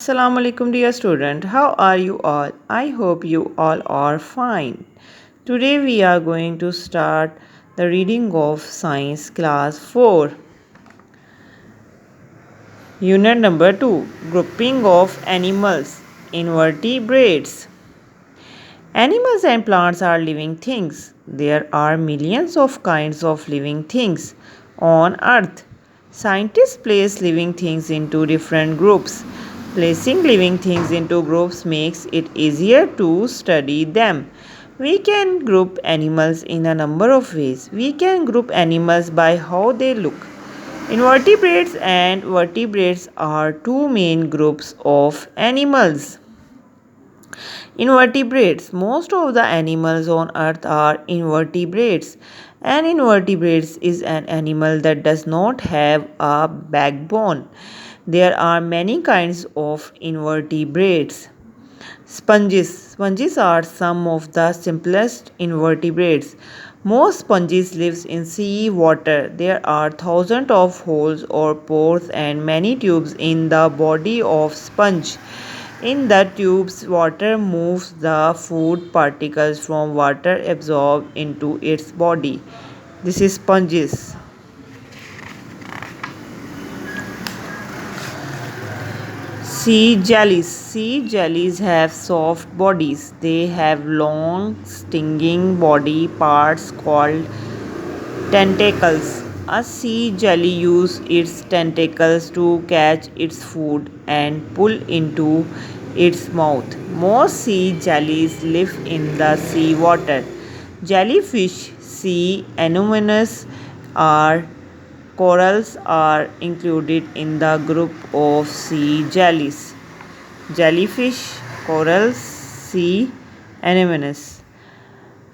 Assalamu alaikum dear student. How are you all? I hope you all are fine. Today we are going to start the reading of science class 4. Unit number 2, grouping of animals, invertebrates. Animals and plants are living things. There are millions of kinds of living things on earth. Scientists place living things into different groups. Placing living things into groups makes it easier to study them. We can group animals in a number of ways. We can group animals by how they look. Invertebrates and vertebrates are two main groups of animals. Invertebrates. Most of the animals on earth are invertebrates. An invertebrate is an animal that does not have a backbone. There are many kinds of invertebrates. Sponges. Sponges are some of the simplest invertebrates. Most sponges live in sea water. There are thousands of holes or pores and many tubes in the body of sponge. In the tubes, water moves the food particles from water absorbed into its body. This is sponges. Sea jellies. Sea jellies have soft bodies. They have long, stinging body parts called tentacles. A sea jelly uses its tentacles to catch its food and pull into its mouth. Most sea jellies live in the sea water. Jellyfish, sea anemones, are corals are included in the group of sea jellies. Jellyfish, corals, sea anemones.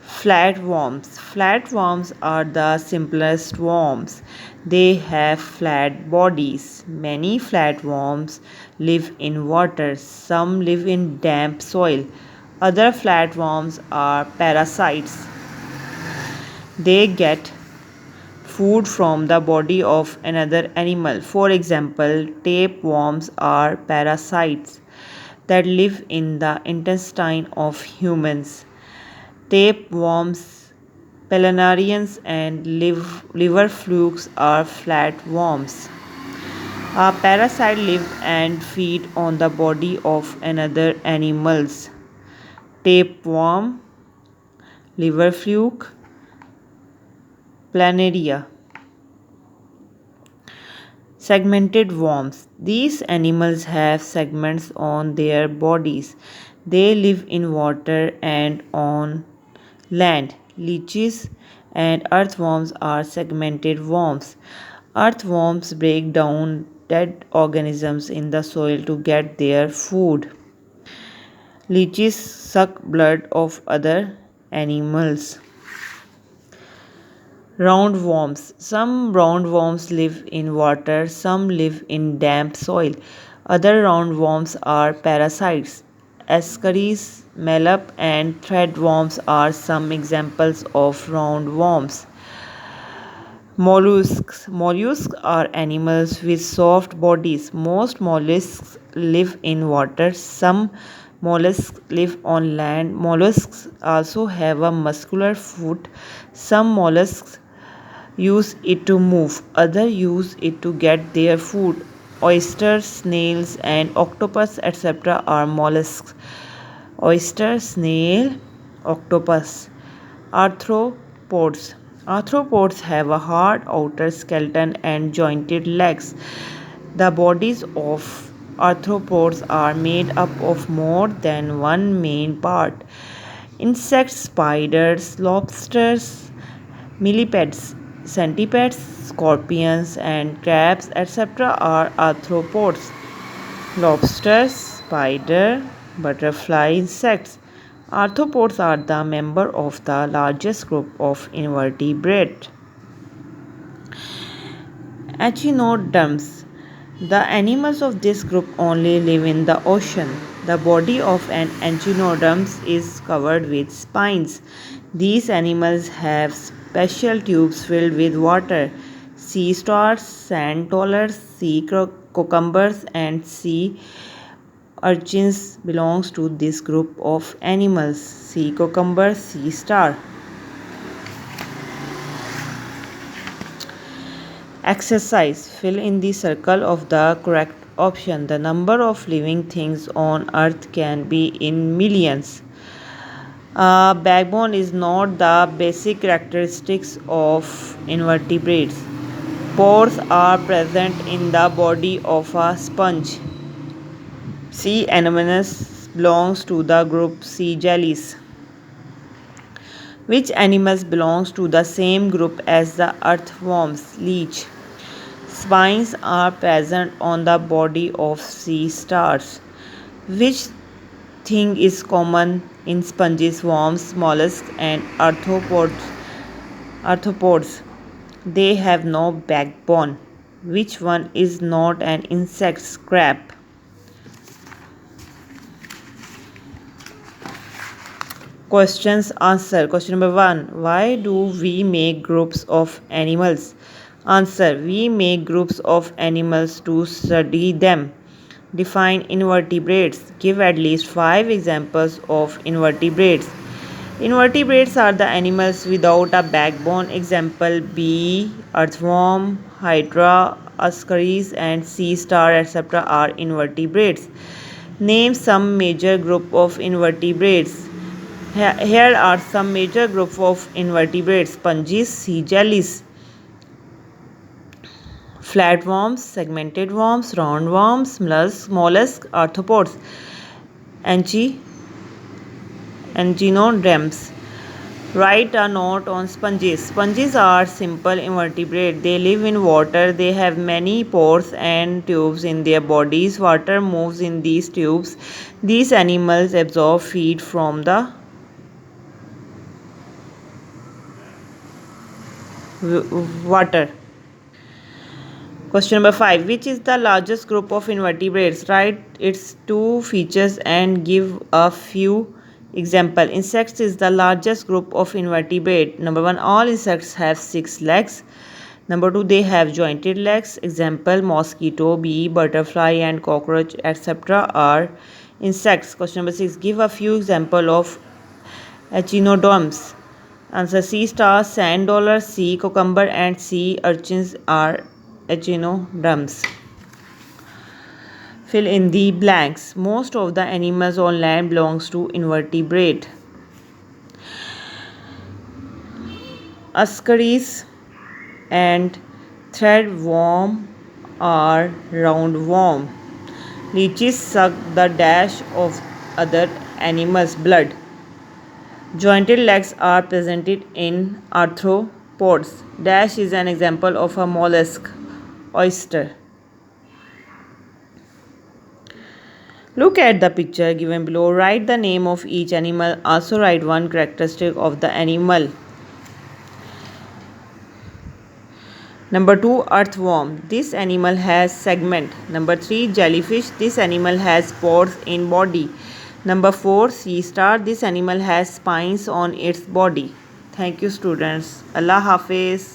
Flatworms. Flatworms are the simplest worms. They have flat bodies. Many flatworms live in water. Some live in damp soil. Other flatworms are parasites. They get food from the body of another animal. For example, tapeworms are parasites that live in the intestine of humans. Tapeworms, planarians, and liver flukes are flatworms. A parasite live and feed on the body of another animals. Tapeworm, liver fluke, planaria. Segmented worms. These animals have segments on their bodies. They live in water and on land. Leeches and earthworms are segmented worms. Earthworms break down dead organisms in the soil to get their food. Leeches suck blood of other animals. Roundworms. Some roundworms live in water, some live in damp soil. Other roundworms are parasites. Ascaris, Melop, and threadworms are some examples of roundworms. Mollusks. Mollusks are animals with soft bodies. Most mollusks live in water. Some mollusks live on land. Mollusks also have a muscular foot. Some mollusks use it to move, others use it to get their food. Oysters, snails, and octopus, etc., are mollusks. Oyster, snail, octopus. Arthropods. Arthropods have a hard outer skeleton and jointed legs. The bodies of arthropods are made up of more than one main part. Insects, spiders, lobsters, millipedes, centipedes, scorpions, and crabs, etc., are arthropods. Lobsters, spider, butterfly, insects. Arthropods are the member of the largest group of invertebrate. Echinoderms. The animals of this group only live in the ocean. The body of an echinoderm is covered with spines. These animals have special tubes filled with water. Sea stars, sand dollars, sea cucumbers, and sea urchins belongs to this group of animals? C. Cucumber, C. Star. Exercise. Fill in the circle of the correct option. The number of living things on earth can be in millions. Backbone is not the basic characteristics of invertebrates. Pores are present in the body of a sponge. C. Anemones belongs to the group sea jellies. Which animals belongs to the same group as the earthworms? Leech. Spines are present on the body of sea stars. Which thing is common in sponges, worms, mollusks, and arthropods? They have no backbone. Which one is not an insect? Crab. Questions answer. Question number 1. Why do we make groups of animals? Answer. We make groups of animals to study them. Define invertebrates. Give at least 5 examples of invertebrates. Invertebrates are the animals without a backbone. Example: bee, earthworm, hydra, ascaris, and sea star, etc. are invertebrates. Name some major group of invertebrates. Here are some major group of invertebrates: sponges, sea jellies, flatworms, segmented worms, roundworms, mollusks, arthropods, echinoderms. Write a note on sponges. Sponges are simple invertebrates. They live in water. They have many pores and tubes in their bodies. Water moves in these tubes. These animals absorb feed from the water. Question number 5. Which is the largest group of invertebrates? Write its two features and give a few examples. Insects is the largest group of invertebrate. Number 1. All insects have 6 legs. Number 2. They have jointed legs. Example: mosquito, bee, butterfly, and cockroach, etc. are insects. Question number 6. Give a few examples of echinoderms. Answer: sea stars, sand dollars, sea cucumber, and sea urchins are echinoderms. Fill in the blanks. Most of the animals on land belongs to invertebrate. Ascaris and threadworm are roundworm. Leeches suck the dash of other animals' blood. Jointed legs are presented in arthropods. Dash is an example of a mollusk, oyster. Look at the picture given below. Write the name of each animal. Also write one characteristic of the animal. Number 2. Earthworm. This animal has segment. Number 3. Jellyfish. This animal has pores in body. Number 4. Sea star. This animal has spines on its body. Thank you, students. Allah Hafiz.